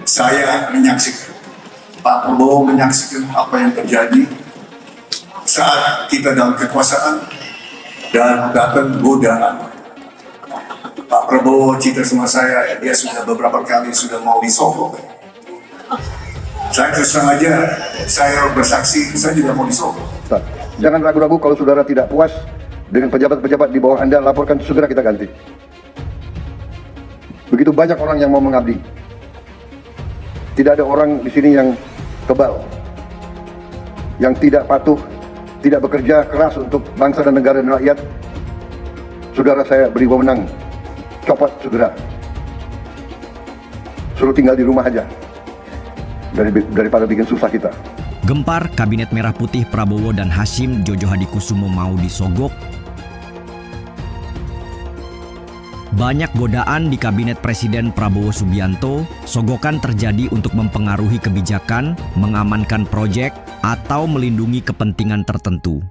Saya menyaksikan, Pak Prabowo menyaksikan apa yang terjadi saat kita dalam kekuasaan dan datang godaan. Pak Prabowo cerita sama saya, dia sudah beberapa kali sudah mau disogok. Saya terus terang aja, saya bersaksi, saya juga mau disogok. Jangan ragu-ragu kalau saudara tidak puas dengan pejabat-pejabat di bawah Anda, laporkan, segera kita ganti. Begitu banyak orang yang mau mengabdi. Tidak ada orang di sini yang kebal, yang tidak patuh, tidak bekerja keras untuk bangsa dan negara dan rakyat. Saudara saya beri wewenang, copot segera. Suruh tinggal di rumah aja, daripada bikin susah kita. Gempar Kabinet Merah Putih Prabowo dan Hasyim Jojo Hadikusumo mau disogok. Banyak godaan di Kabinet Presiden Prabowo Subianto, sogokan terjadi untuk mempengaruhi kebijakan, mengamankan proyek, atau melindungi kepentingan tertentu.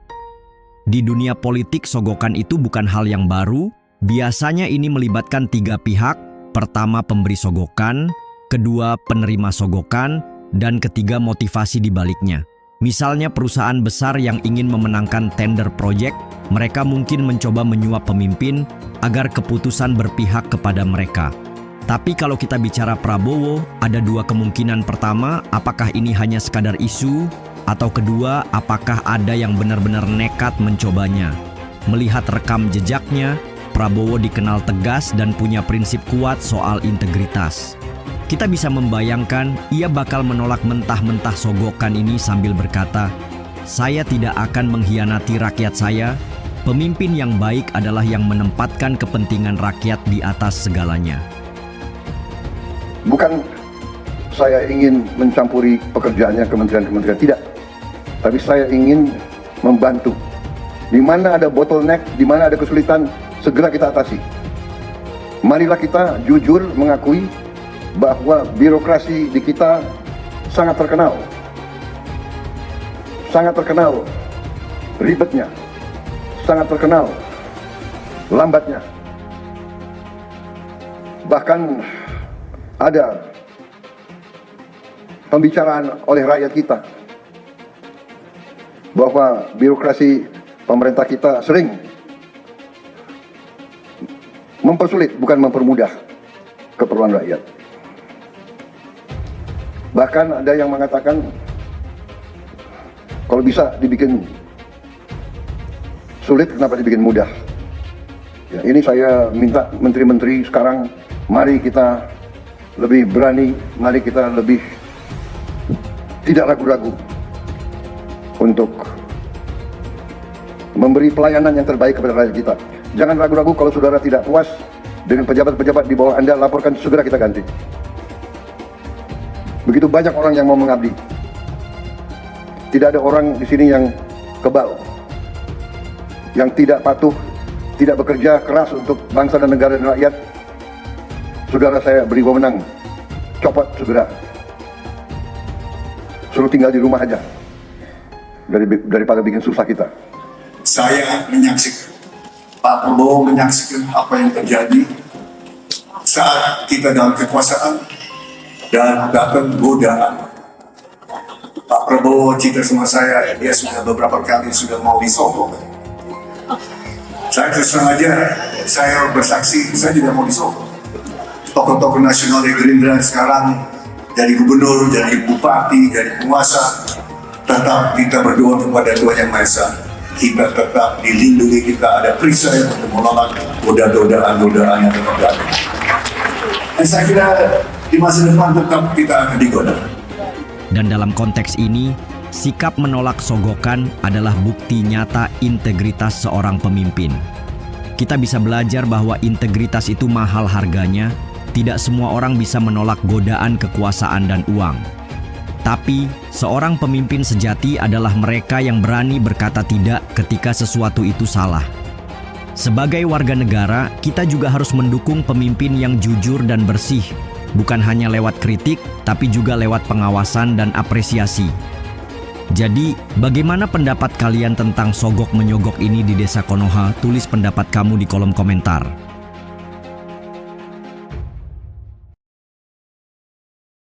Di dunia politik, sogokan itu bukan hal yang baru. Biasanya ini melibatkan tiga pihak. Pertama, pemberi sogokan, kedua, penerima sogokan, dan ketiga, motivasi di baliknya. Misalnya perusahaan besar yang ingin memenangkan tender proyek, mereka mungkin mencoba menyuap pemimpin agar keputusan berpihak kepada mereka. Tapi kalau kita bicara Prabowo, ada dua kemungkinan. Pertama, apakah ini hanya sekadar isu? Atau kedua, apakah ada yang benar-benar nekat mencobanya? Melihat rekam jejaknya, Prabowo dikenal tegas dan punya prinsip kuat soal integritas. Kita bisa membayangkan ia bakal menolak mentah-mentah sogokan ini sambil berkata, "Saya tidak akan mengkhianati rakyat saya. Pemimpin yang baik adalah yang menempatkan kepentingan rakyat di atas segalanya." Bukan saya ingin mencampuri pekerjaannya kementerian-kementerian, tidak. Tapi saya ingin membantu. Di mana ada bottleneck, di mana ada kesulitan, segera kita atasi. Marilah kita jujur mengakui bahwa birokrasi di kita sangat terkenal ribetnya, sangat terkenal lambatnya. Bahkan ada pembicaraan oleh rakyat kita bahwa birokrasi pemerintah kita sering mempersulit, bukan mempermudah keperluan rakyat. Bahkan ada yang mengatakan kalau bisa dibikin sulit, kenapa dibikin mudah? Ya, ini saya minta menteri-menteri sekarang, mari kita lebih berani, mari kita lebih tidak ragu-ragu untuk memberi pelayanan yang terbaik kepada rakyat kita. Jangan ragu-ragu kalau saudara tidak puas dengan pejabat-pejabat di bawah Anda, laporkan, segera kita ganti. Begitu banyak orang yang mau mengabdi. Tidak ada orang di sini yang kebal, yang tidak patuh, tidak bekerja keras untuk bangsa dan negara dan rakyat. Saudara saya beri wewenang, copot segera. Suruh tinggal di rumah aja, daripada bikin susah kita. Saya menyaksikan, Pak Prabowo menyaksikan apa yang terjadi saat kita dalam kekuasaan dan datang godaan. Pak Prabowo cerita sama saya, dia sudah beberapa kali sudah mau disogok. Saya terus terang aja, saya bersaksi, saya juga mau disogok. Tokoh-tokoh nasional di Gerindra sekarang, dari gubernur, dari bupati, dari penguasa, tetap kita berdoa kepada Tuhan Yang Maha Esa. Kita tetap dilindungi, kita ada perisai untuk menolak godaan-godaan yang tetap ada. Dan saya kira di masa depan tetap kita akan digoda. Dan dalam konteks ini, sikap menolak sogokan adalah bukti nyata integritas seorang pemimpin. Kita bisa belajar bahwa integritas itu mahal harganya. Tidak semua orang bisa menolak godaan kekuasaan dan uang. Tapi, seorang pemimpin sejati adalah mereka yang berani berkata tidak ketika sesuatu itu salah. Sebagai warga negara, kita juga harus mendukung pemimpin yang jujur dan bersih, bukan hanya lewat kritik, tapi juga lewat pengawasan dan apresiasi. Jadi, bagaimana pendapat kalian tentang sogok-menyogok ini di Desa Konoha? Tulis pendapat kamu di kolom komentar.